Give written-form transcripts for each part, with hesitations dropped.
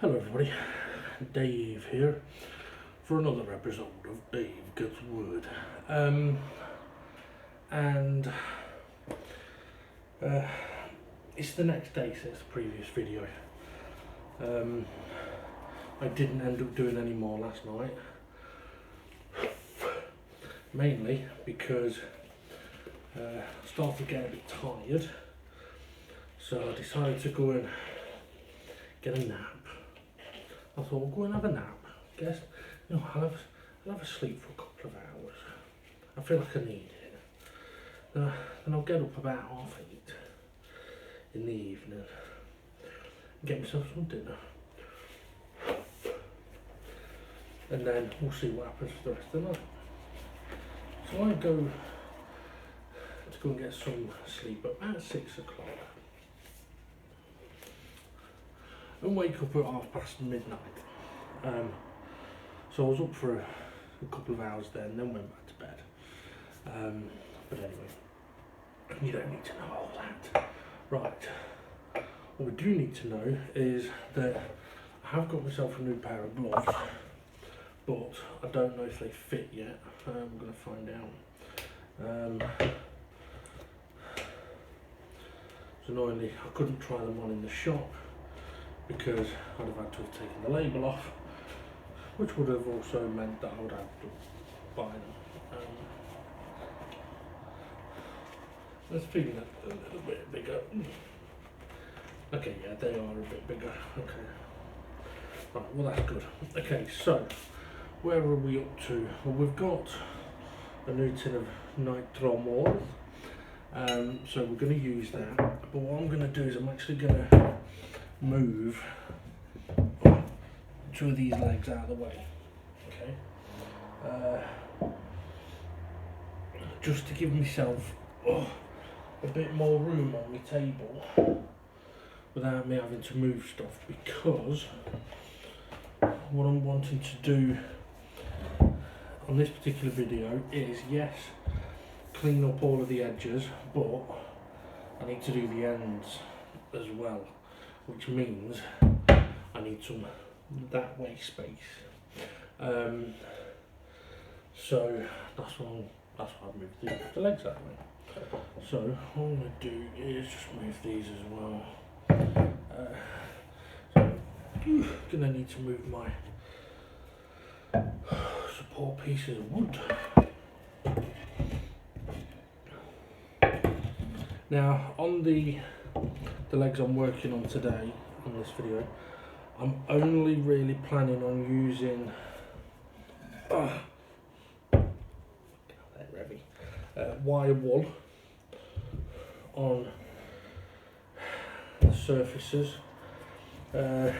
Hello everybody, Dave here for another episode of Dave Gets Word. It's the next day since the previous video. I didn't end up doing any more last night, mainly because I started to get a bit tired, so I decided to go and get a nap. I thought, we'll go and have a nap. Guess, I'll have a sleep for a couple of hours. I feel like I need it. Then I'll get up about 8:30 in the evening, get myself some dinner, and then we'll see what happens for the rest of the night. So I go and get some sleep at about 6 o'clock. And wake up at midnight. So I was up for a couple of hours then went back to bed. But anyway, you don't need to know all that. Right, what we do need to know is that I have got myself a new pair of gloves, but I don't know if they fit yet. I'm going to find out. So annoyingly, I couldn't try them on in the shop, because I'd have had to have taken the label off, which would have also meant that I would have to buy them. Let's feeling a little bit bigger. Okay, yeah, they are a bit bigger. Okay, right, well that's good. Okay, so where are we up to? Well, we've got a new tin of nitromorph, so we're going to use that. But what I'm going to do is I'm actually going to move two of these legs out of the way, okay, just to give myself a bit more room on my table without me having to move stuff, because what I'm wanting to do on this particular video is, yes, clean up all of the edges, but I need to do the ends as well, which means I need some that way space. So that's why I've moved the legs that way. So what I'm going to do is just move these as well. So I'm going to need to move my support pieces of wood. Now on the legs I'm working on today on this video, I'm only really planning on using wire wool on the surfaces. The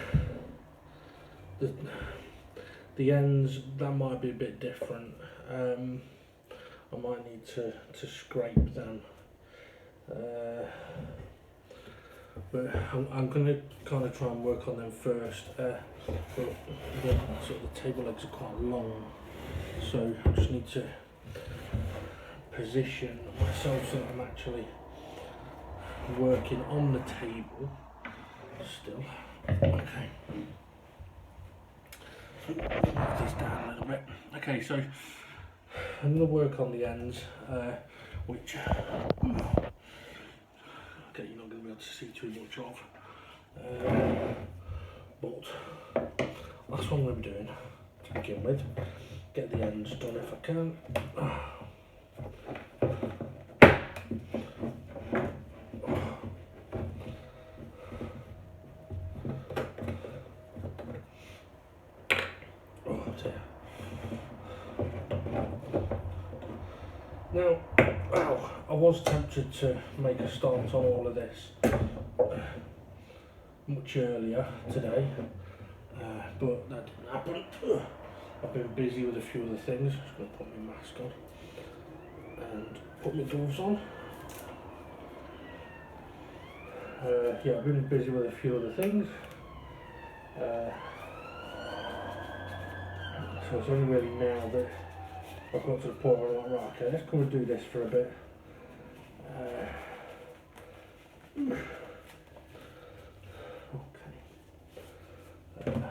ends, that might be a bit different. I might need to scrape them. But I'm going to kind of try and work on them first. But the table legs are quite long, so I just need to position myself so that I'm actually working on the table still. Okay. So move this down a little bit. Okay, so I'm going to work on the ends, which okay, you're not going to be able to see too much of, but that's what I'm going to be doing to begin with. Get the ends done if I can. Oh dear. Now, I was tempted to make a start on all of this much earlier today, but that didn't happen. I've been busy with a few other things. Just going to put my mask on and put my gloves on. Yeah, I've been busy with a few other things. So it's only really now that I've got to the point where I'm like, right, okay, let's come and do this for a bit. Okay.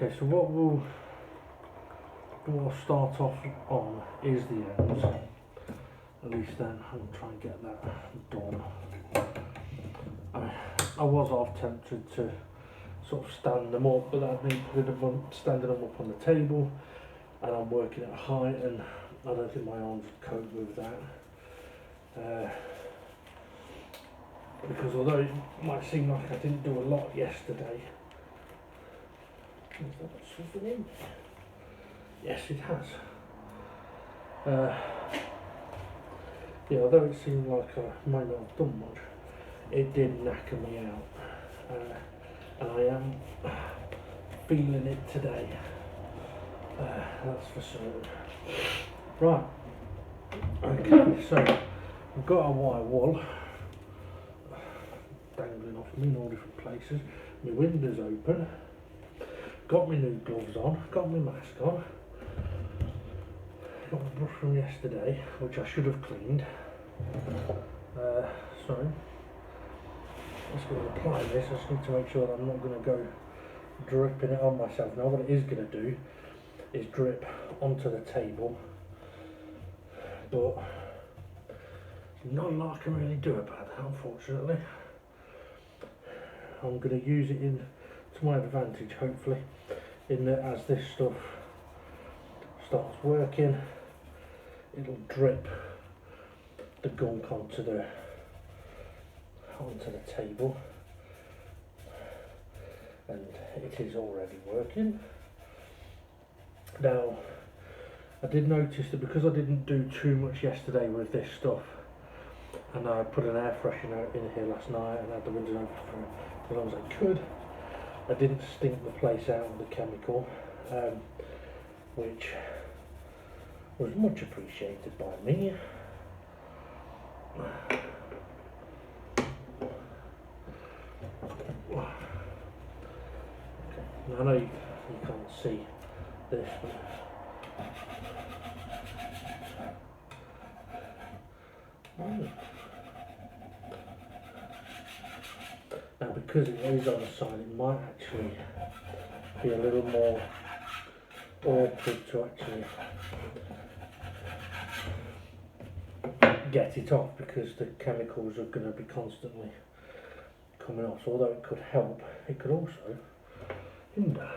Okay, so what we'll start off on is the ends. At least then I'll try and get that done. I was half tempted to sort of stand them up, but that means standing them up on the table, and I'm working at height, and I don't think my arms would cope with that. Because although it might seem like I didn't do a lot yesterday, has that got something in there? Yes, it has. Yeah, although it seemed like I might not have done much, it did knacker me out. And I am feeling it today. That's for certain. Right. Okay, so I've got a wire wall dangling off me in all different places. My window's open. Got my new gloves on. Got my mask on. Got my brush from yesterday, which I should have cleaned. Sorry. I'm just going to apply this. I just need to make sure that I'm not going to go dripping it on myself. Now what it is going to do is drip onto the table, but not a lot I can really do about that, unfortunately. I'm going to use it to my advantage, hopefully, in that as this stuff starts working, it'll drip the gunk onto the table, and it is already working. Now, I did notice that because I didn't do too much yesterday with this stuff, and I put an air freshener in here last night and had the windows open for as long as I could, I didn't stink the place out with the chemical, which was much appreciated by me. Okay. I know you can't see this, but now because it is on the side, it might actually be a little more awkward to actually get it off, because the chemicals are going to be constantly coming off. So although it could help, it could also hinder.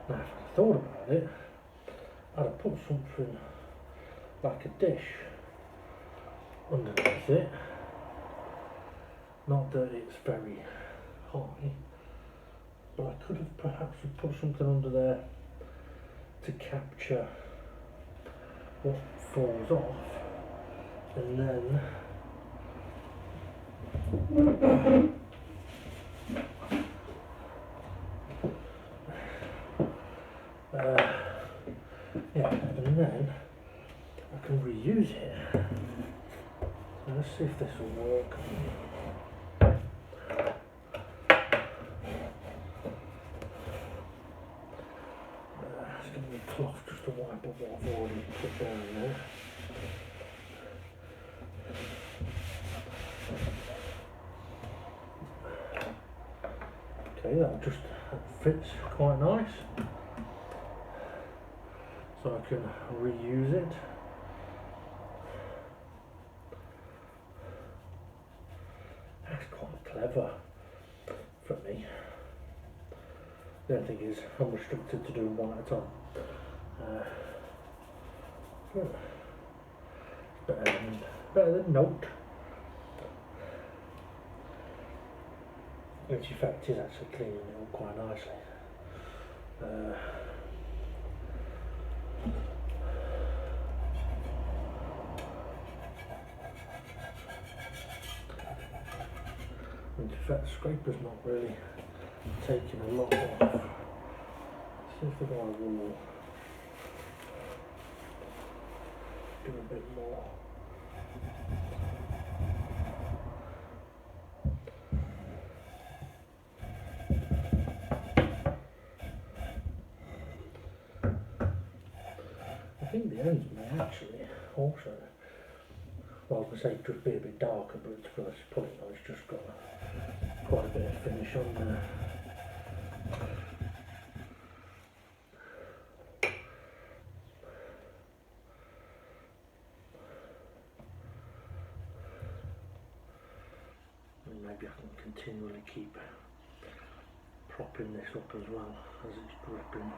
Now, if I thought about it, I'd have put something like a dish underneath it. Not that it's very high, but I could have perhaps put something under there to capture what falls off, and then yeah, and then I can reuse it. So let's see if this will work. It's going to be a cloth just to wipe up what I've already put down there. Okay, that fits quite nice, so I can reuse it. That's quite clever for me. The only thing is I'm restricted to doing one at a time. Better than not. Which in fact is actually cleaning it all quite nicely. In fact, the scraper's not really taking a lot off. See if the guy will do a bit more. I think the ends may actually also well, I say it could be a bit darker, but to be honest, probably not. It's just got quite a bit of finish on there. And maybe I can continually keep propping this up as well as it's dripping.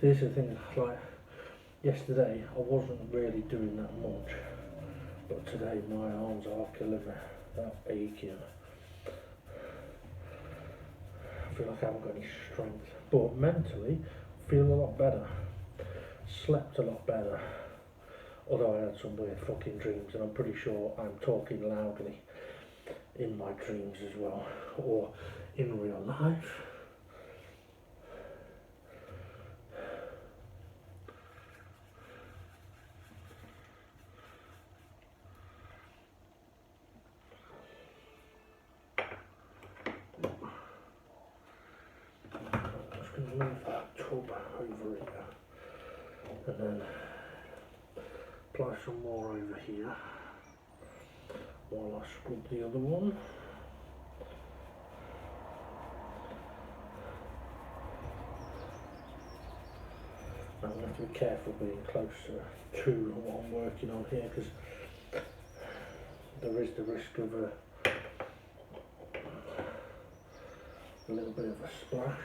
This is the thing, like yesterday I wasn't really doing that much, but today my arms are killing me, they're aching. I feel like I haven't got any strength, but mentally I feel a lot better, slept a lot better, although I had some weird fucking dreams, and I'm pretty sure I'm talking loudly in my dreams as well, or in real life. Move that tub over here and then apply some more over here while I scrub the other one. I'm going to have to be careful being closer to what I'm working on here, because there is the risk of a little bit of a splash.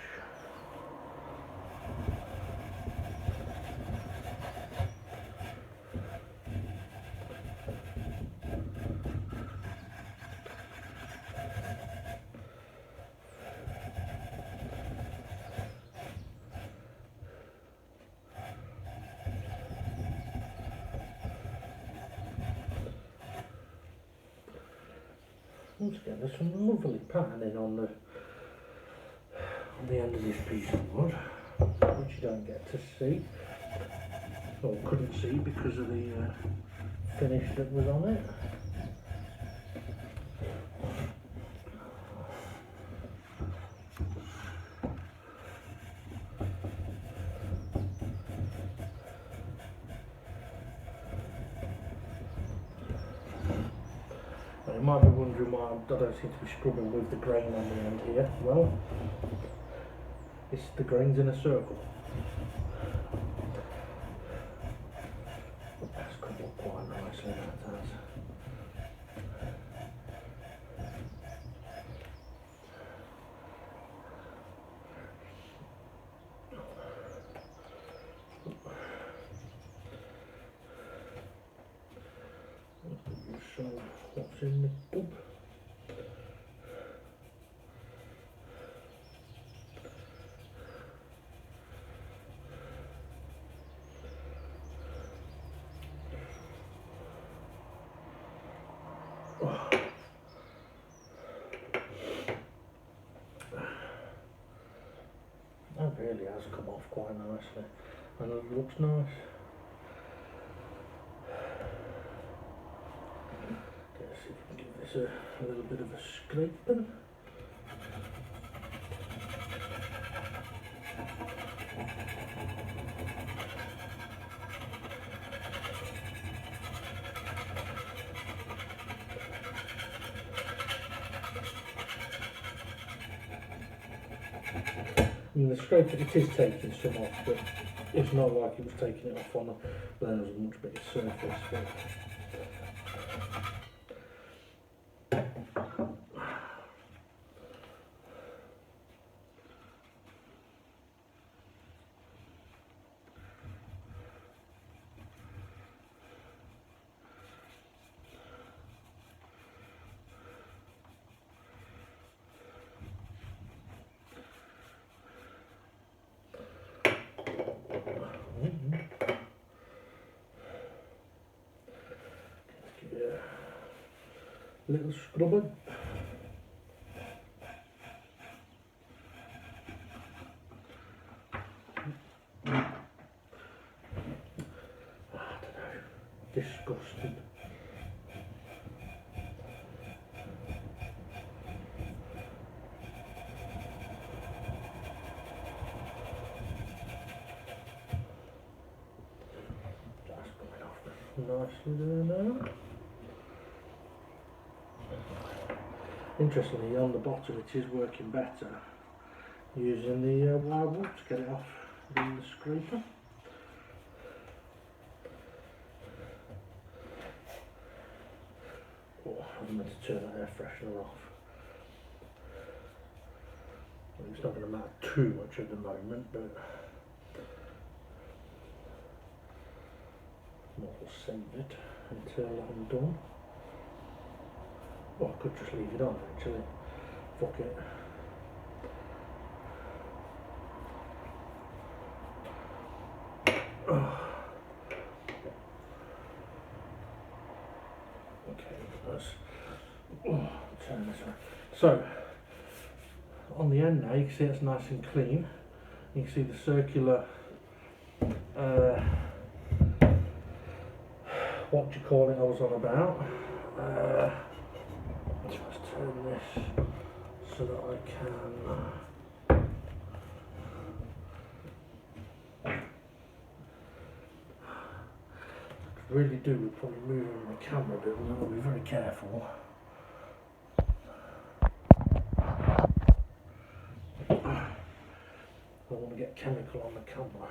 Once again, there's some lovely patterning on the end of this piece of wood, which you don't get to see, or couldn't see because of the finish that was on it. You might be wondering why I don't seem to be scrubbing with the grain on the end here. Well, it's the grain's in a circle. That's come up quite nicely, that has. So what's in the tub? Oh. That really has come off quite nicely, and it looks nice. Let's see if we can give this a little bit of a scraping. I mean, the scrape, it is taking some off, but it's not like it was taking it off on a much better surface. But little scrubbing. disgusting. That's coming off nicely there now. Interestingly, on the bottom it is working better using the wire wool to get it off than the scraper. Oh, I was meant to turn that air freshener off. Well, it's not going to matter too much at the moment, but I'll save it until I'm done. Well, I could just leave it on actually. Fuck it. Okay, let's turn this way. So, on the end now, you can see it's nice and clean. You can see the circular, what do you call it I was on about. Let's turn this so that I can really do with probably moving my camera a bit. I'm going to be very careful. I don't want to get chemical on the camera.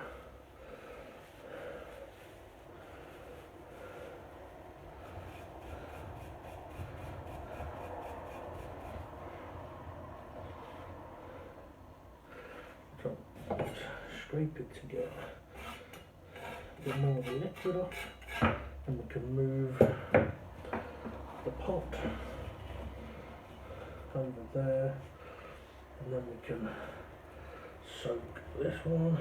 So scrape it to get a bit more of the liquid off, and we can move the pot over there, and then we can soak this one.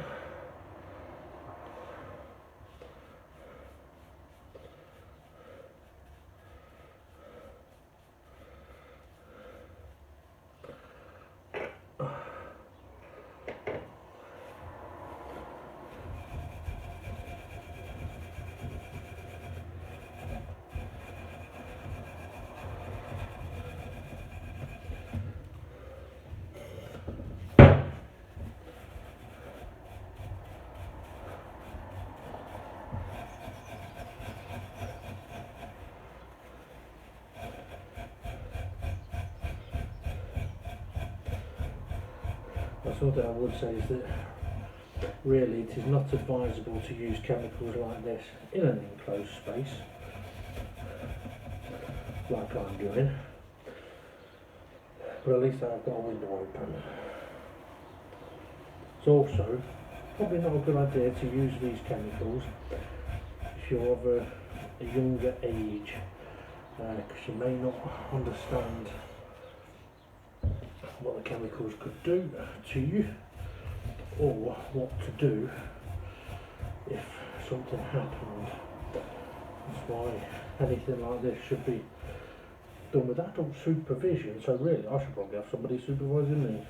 That's all that I would say is that really it is not advisable to use chemicals like this in an enclosed space like I'm doing, but at least I've got a window open. It's also probably not a good idea to use these chemicals if you're of a younger age, because you may not understand what the chemicals could do to you, or what to do if something happened. That's why anything like this should be done with adult supervision. So really I should probably have somebody supervising me.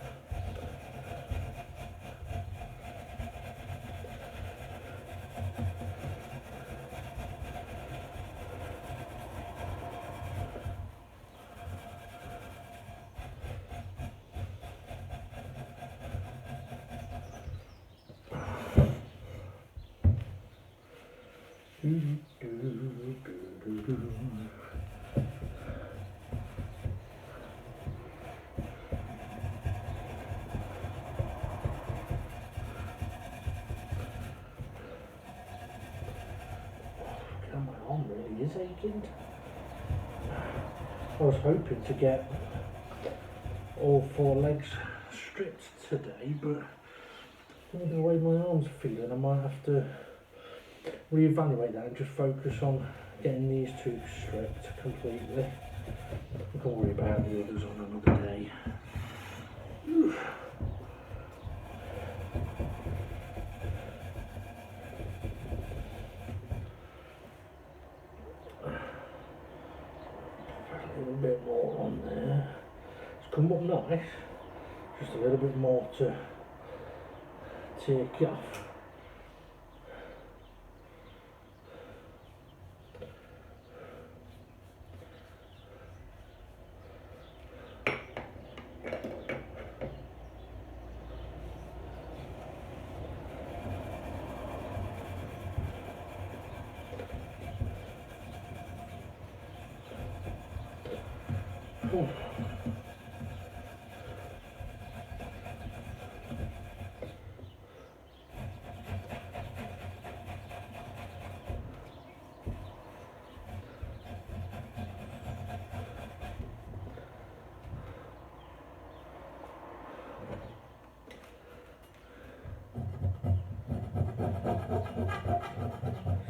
My arm really is aching. I was hoping to get all 4 legs stripped today, but with the way my arms are feeling, I might have to reevaluate that and just focus on getting these 2 stripped completely. I can worry about the others on another day. A little bit more on there. It's come up nice. Just a little bit more to take off. Ooh.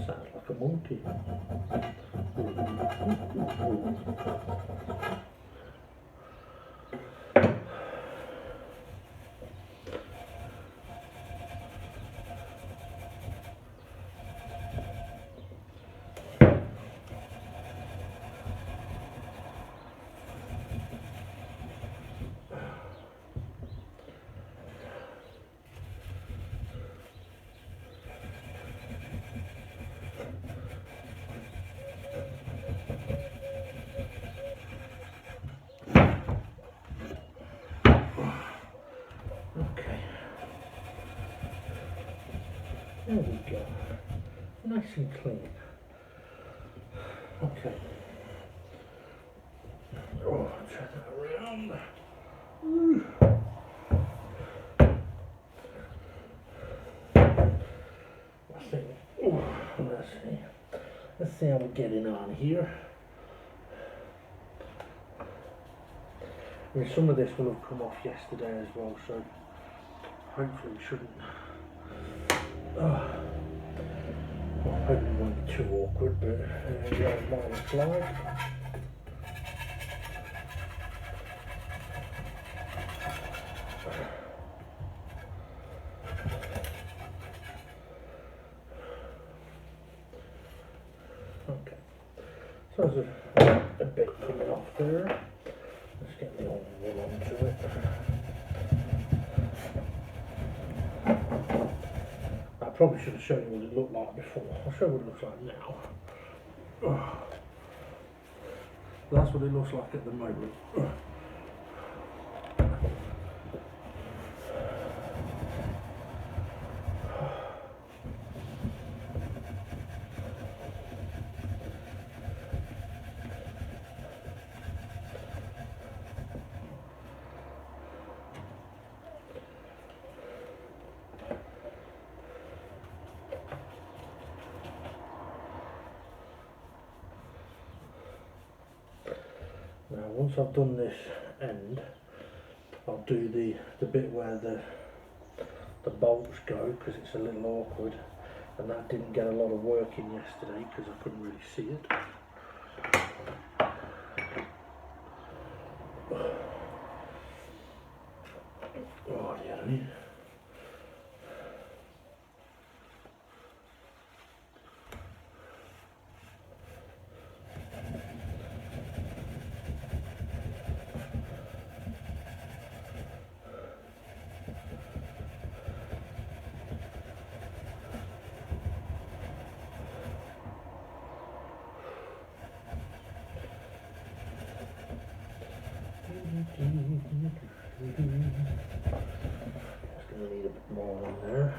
Sounds like a monkey. Okay. There we go. Nice and clean. Okay. Oh, turn that around. I think, let's see how we're getting on here. I mean, some of this will have come off yesterday as well, so hopefully it shouldn't. Well, hopefully it won't be too awkward, but yeah, mine slide. Okay, so there's a bit coming off there. Let's get the old wool onto it. I probably should have shown you what it looked like before. I'll show you what it looks like now. That's what it looks like at the moment. Now once I've done this end, I'll do the bit where the bolts go, because it's a little awkward, and that didn't get a lot of work in yesterday because I couldn't really see it. Oh yeah. Just going to need a bit more on there.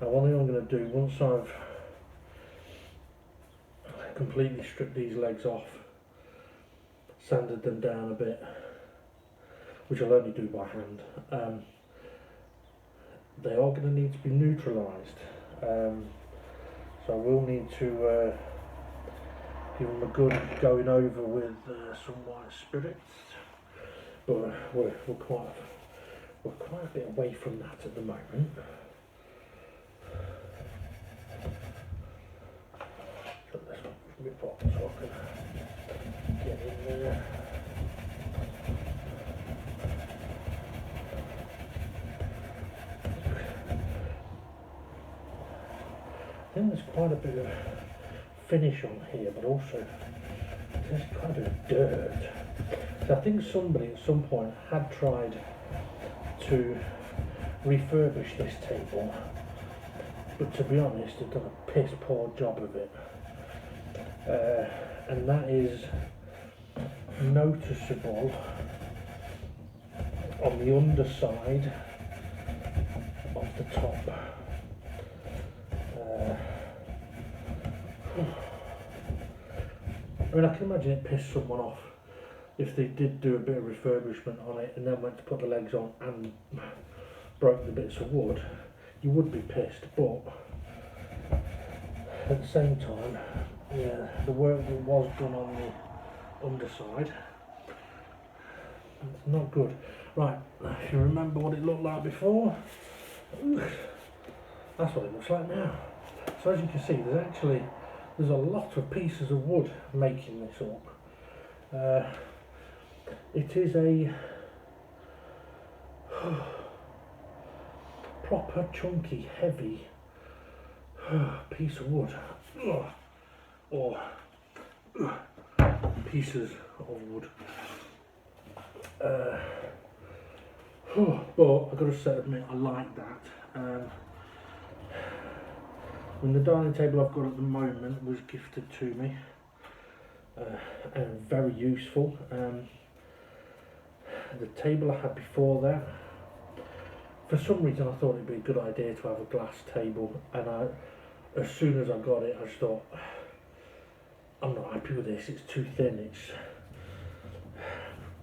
Now one thing I'm going to do, once I've completely stripped these legs off, sanded them down a bit, which I'll only do by hand, they are going to need to be neutralised, so I will need to give them a good going over with some white spirits, but we're quite a bit away from that at the moment. Put this up from my box so I can get in there. I think there's quite a bit of finish on here, but also there's quite a bit of dirt. So I think somebody at some point had tried to refurbish this table, but to be honest, they've done a piss poor job of it. And that is noticeable on the underside of the top. I mean, I can imagine it pissed someone off if they did do a bit of refurbishment on it and then went to put the legs on and broke the bits of wood. You would be pissed, but at the same time, yeah, the work that was done on the underside, it's not good. Right, if you remember what it looked like before, that's what it looks like now. So as you can see, there's a lot of pieces of wood making this up. It is a proper chunky, heavy piece of wood, or pieces of wood. But I've got to admit, I like that. And the dining table I've got at the moment was gifted to me, and very useful. The table I had before that, for some reason I thought it'd be a good idea to have a glass table, and as soon as I got it, I just thought, I'm not happy with this, it's too thin.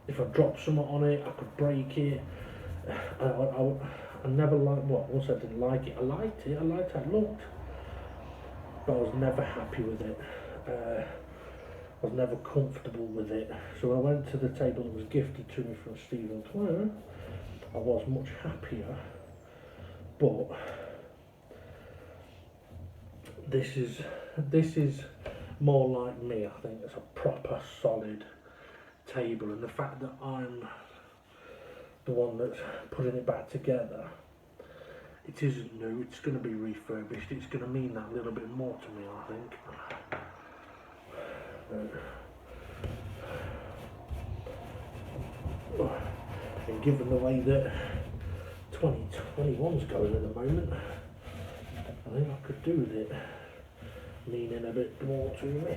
If I dropped something on it, I could break it. I never liked, once I didn't like it, I liked how it looked, but I was never happy with it. I was never comfortable with it. So when I went to the table that was gifted to me from Stephen Clare, I was much happier. But this is more like me. I think it's a proper solid table, and the fact that I'm the one that's putting it back together, it isn't new, it's going to be refurbished, it's going to mean that little bit more to me, I think. And given the way that 2021's going at the moment, I think I could do with it meaning a bit more to me.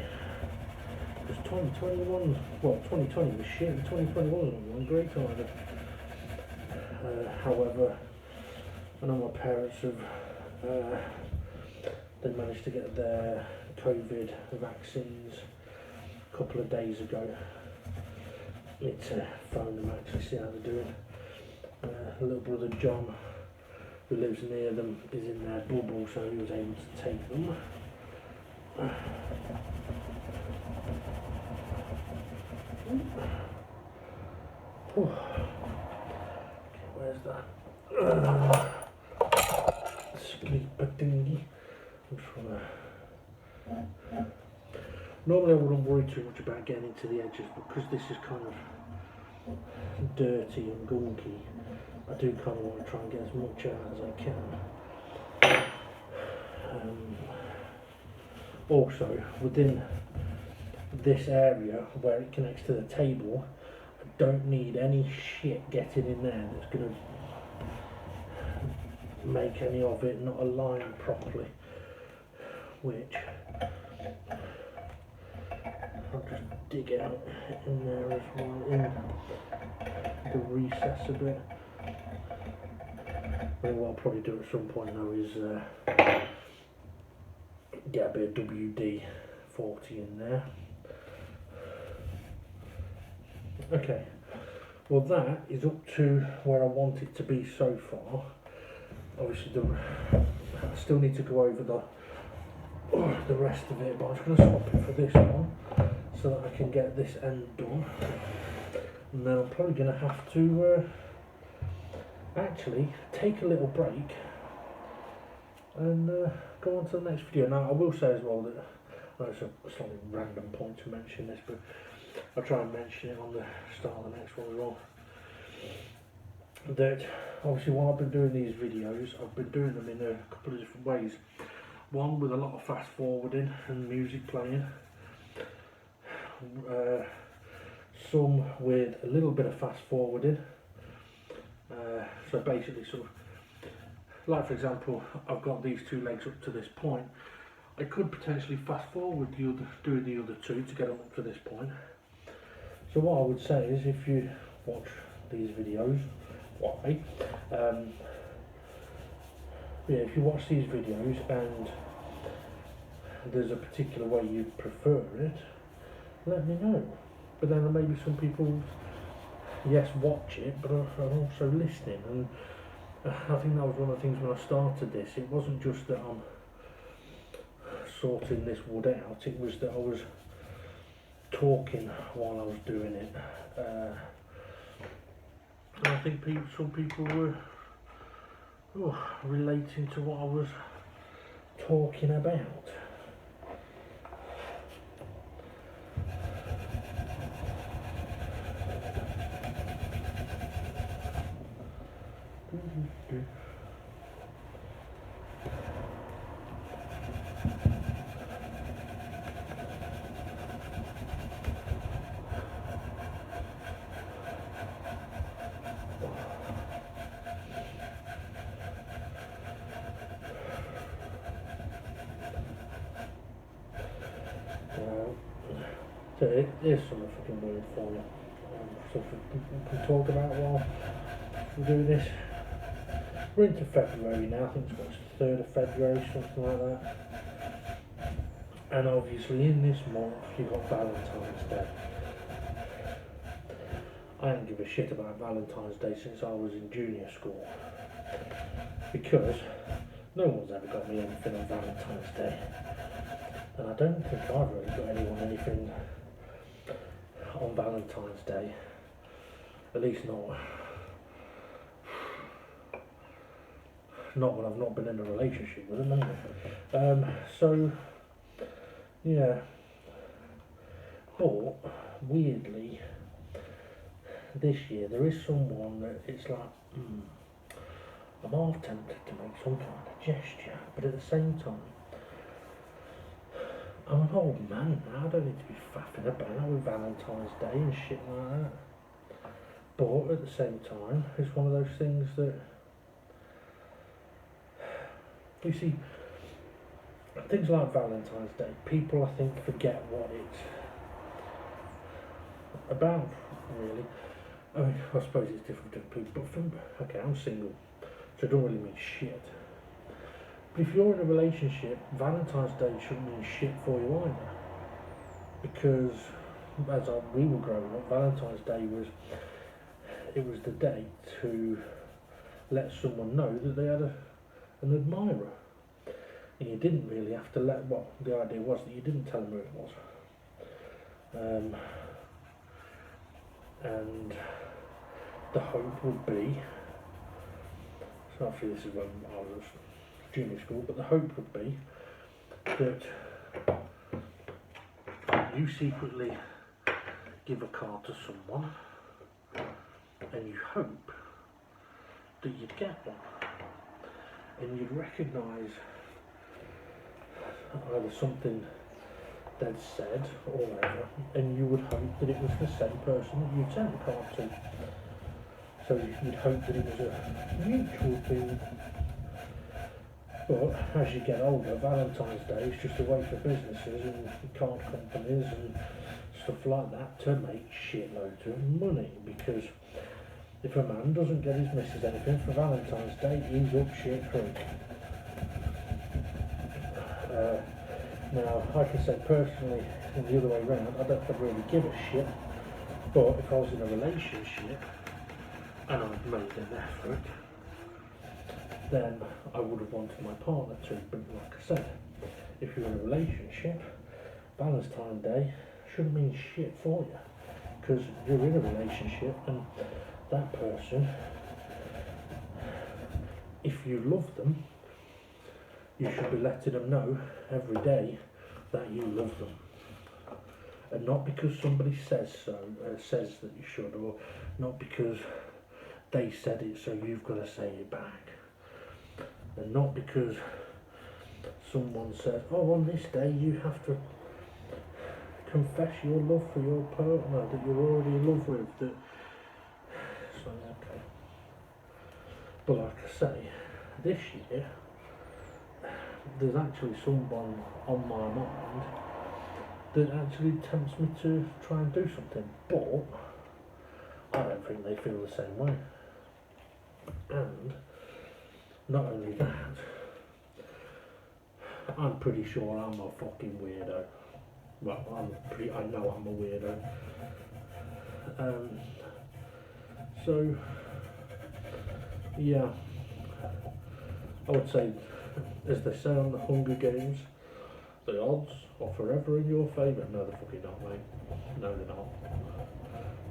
Because 2020 was shit, and 2021 was one great time. However, I know my parents have they managed to get their COVID vaccines a couple of days ago. I need to phone them actually, see how they're doing. Little brother John, who lives near them, is in their bubble, so he was able to take them. Where's that? Sleeper thingy. Normally I wouldn't worry too much about getting into the edges, but because this is kind of dirty and gunky, I do kind of want to try and get as much out as I can. Also, within this area where it connects to the table, I don't need any shit getting in there that's going to make any of it not align properly, which I'll just dig out in there as well, in the recess a bit. And what I'll probably do at some point though is get a bit of WD-40 in there. Okay, well that is up to where I want it to be so far. Obviously I still need to go over the rest of it, but I'm just going to swap it for this one so that I can get this end done. And then I'm probably going to have to actually take a little break and go on to the next video. Now I will say as well that, well, it's a slightly random point to mention this, but I'll try and mention it on the start of the next one as well. That obviously while I've been doing these videos, I've been doing them in a couple of different ways. One with a lot of fast forwarding and music playing, some with a little bit of fast forwarding. So basically sort of, like for example, I've got these two legs up to this point. I could potentially fast forward doing the other two to get them up to this point. So what I would say is, if you watch these videos, why? Yeah, if you watch these videos and there's a particular way you prefer it, let me know. But then maybe some people, yes, watch it, but are also listening. And I think that was one of the things when I started this. It wasn't just that I'm sorting this wood out, it was that I was talking while I was doing it. And I think some people were relating to what I was talking about. So here's something fucking weird for you. Something we can talk about while we do this. We're into February now, I think it's 3rd of February, something like that. And obviously in this month you've got Valentine's Day. I don't give a shit about Valentine's Day since I was in junior school. Because no one's ever got me anything on Valentine's Day. And I don't think I've really got anyone anything on Valentine's Day. At least not when I've not been in a relationship with them anyway. So yeah, but weirdly this year there is someone that it's like I'm half tempted to make some kind of gesture, but at the same time I'm an old man now, I don't need to be faffing about with Valentine's Day and shit like that. But at the same time, it's one of those things that, you see, things like Valentine's Day, people I think forget what it's about, really. I mean, I suppose it's different to people, but okay, I'm single, so it don't really mean shit. But if you're in a relationship, Valentine's Day shouldn't mean shit for you either. Because as we were growing up, Valentine's Day was the day to let someone know that they had an admirer. And you didn't really have to the idea was that you didn't tell them who it was. And the hope would be, so obviously this is when I was junior school, but the hope would be that you secretly give a card to someone and you hope that you'd get one, and you'd recognise either something they'd said or whatever, and you would hope that it was the same person that you'd sent the card to. So you'd hope that it was a mutual thing. But as you get older, Valentine's Day is just a way for businesses and card companies and stuff like that to make shitloads of money, because if a man doesn't get his missus anything for Valentine's Day, he's up shit creek. Now, I can say personally, and the other way around, I don't really give a shit, but if I was in a relationship and I'd made an effort, then I would have wanted my partner to. But like I said, if you're in a relationship, Valentine's Day shouldn't mean shit for you, because you're in a relationship and that person, if you love them, you should be letting them know every day that you love them, and not because somebody says that you should, or not because they said it so you've got to say it back, and not because someone says, oh, on this day you have to confess your love for your partner that you're already in love with. That, so okay. But like I say, this year there's actually someone on my mind that actually tempts me to try and do something. But I don't think they feel the same way. And not only that, I'm pretty sure I'm a fucking weirdo. Well, I know I'm a weirdo. So, yeah, I would say, as they say on the Hunger Games, the odds are forever in your favour. No, they're fucking not, mate. No, they're not.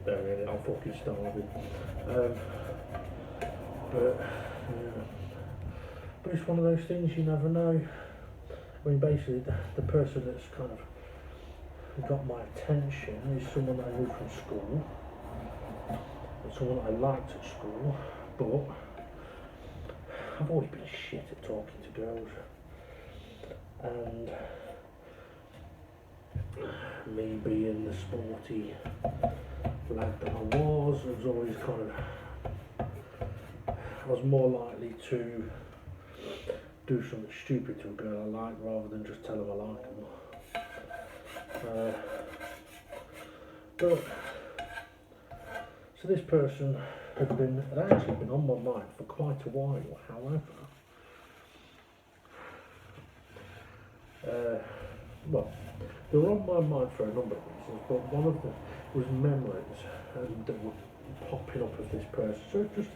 They're really not fucking starving. But, yeah. But it's one of those things you never know. I mean, basically, the person that's kind of got my attention is someone that I knew from school, and someone that I liked at school, but I've always been shit at talking to girls, and me being the sporty lad that I was always kind of, I was more likely to do something stupid to a girl I like rather than just tell them I like them. But so this person had actually been on my mind for quite a while. However, well, they were on my mind for a number of reasons, but one of them was memories that were popping up of this person. So just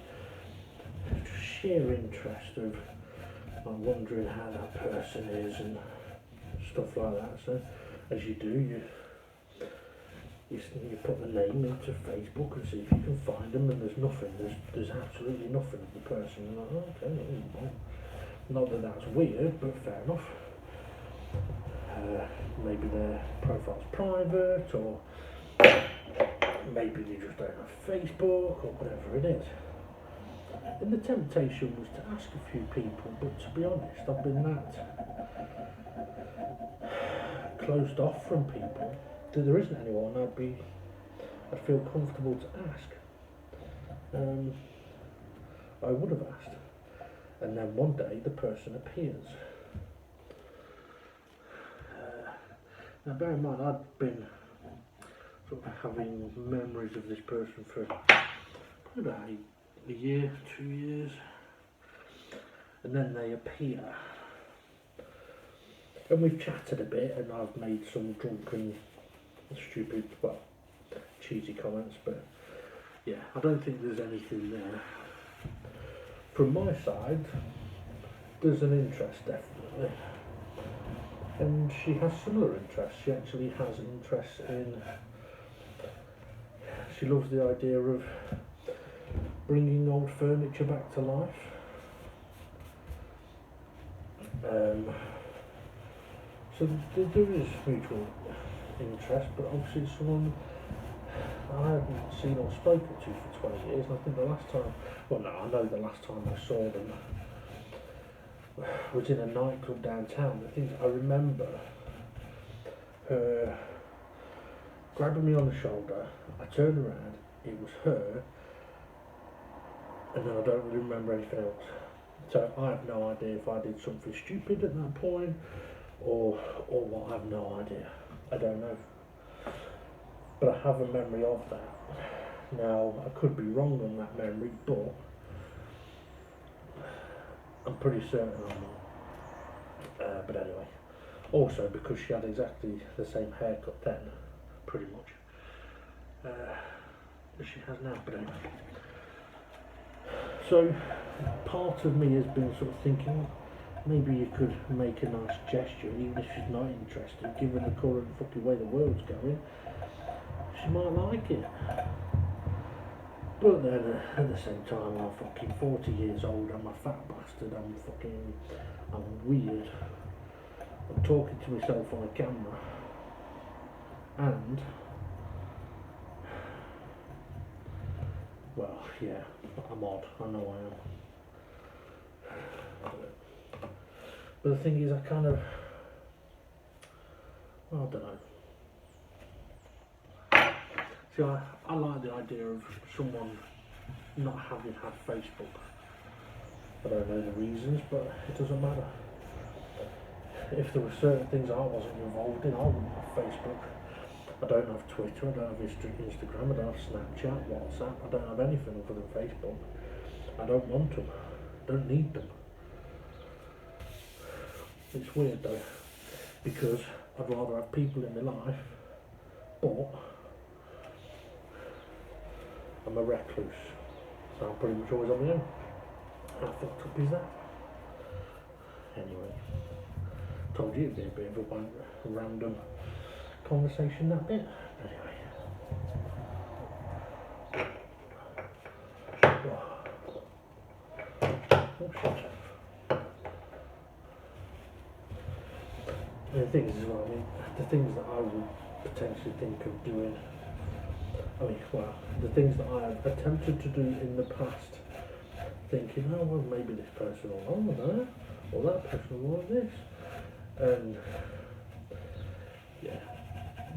sheer interest of wondering how that person is and stuff like that. So as you do, you put the name into Facebook and see if you can find them, and there's nothing. There's absolutely nothing of the person. And I'm like, okay, well, not that that's weird, but fair enough. Maybe their profile's private, or maybe they just don't have Facebook, or whatever it is. And the temptation was to ask a few people, but to be honest, I've been that closed off from people that there isn't anyone I'd feel comfortable to ask. I would have asked, and then one day the person appears. Now bear in mind, I'd been sort of having memories of this person for probably about a year, 2 years, and then they appear. And we've chatted a bit, and I've made some drunken, stupid, well, cheesy comments, but yeah, I don't think there's anything there. From my side, there's an interest, definitely. And she has similar interests. She actually has interests in, she loves the idea of bringing old furniture back to life. So there is mutual interest, but obviously it's someone I haven't seen or spoken to for 20 years, and I think the last time, well no, I know the last time I saw them was in a nightclub downtown. I think I remember her grabbing me on the shoulder, I turned around, it was her, and then I don't really remember anything else. So I have no idea if I did something stupid at that point, or what, I have no idea. I don't know. But I have a memory of that. Now, I could be wrong on that memory, but I'm pretty certain I'm not. But anyway, also because she had exactly the same haircut then, pretty much, as she has now. But anyway, so part of me has been sort of thinking, maybe you could make a nice gesture, even if she's not interested, given the current fucking way the world's going, she might like it. But then at the same time, I'm fucking 40 years old, I'm a fat bastard, I'm weird, I'm talking to myself on a camera, and, well, yeah, I'm odd, I know I am. But the thing is, I kind of, well, I don't know. See, I like the idea of someone not having had Facebook. I don't know the reasons, but it doesn't matter. If there were certain things I wasn't involved in, I wouldn't have Facebook. I don't have Twitter, I don't have Instagram, I don't have Snapchat, WhatsApp, I don't have anything other than Facebook. I don't want them, I don't need them. It's weird though, because I'd rather have people in my life, but I'm a recluse, so I'm pretty much always on my own. How fucked up is that? Anyway, told you it'd be a bit of a random conversation, that bit. Anyway. Oh shit. The things as well, I mean, the things that I would potentially think of doing, I mean, well, the things that I have attempted to do in the past, thinking, oh well, maybe this person will want that, or that person will want this, and yeah,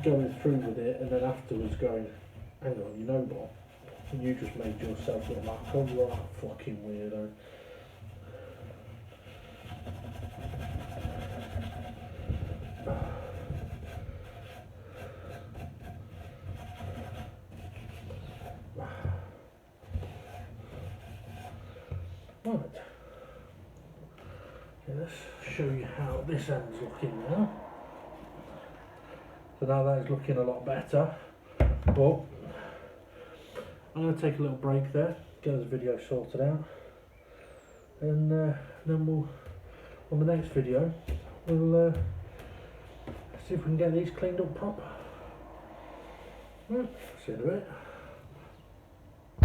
going through with it, and then afterwards going, hang on, you know what, you just made yourself look like a right fucking weirdo. Right, okay, let's show you how this end's looking now. So now that is looking a lot better, but I'm going to take a little break there, get this video sorted out, and then we'll, on the next video, we'll see if we can get these cleaned up proper. Right, see you in a bit.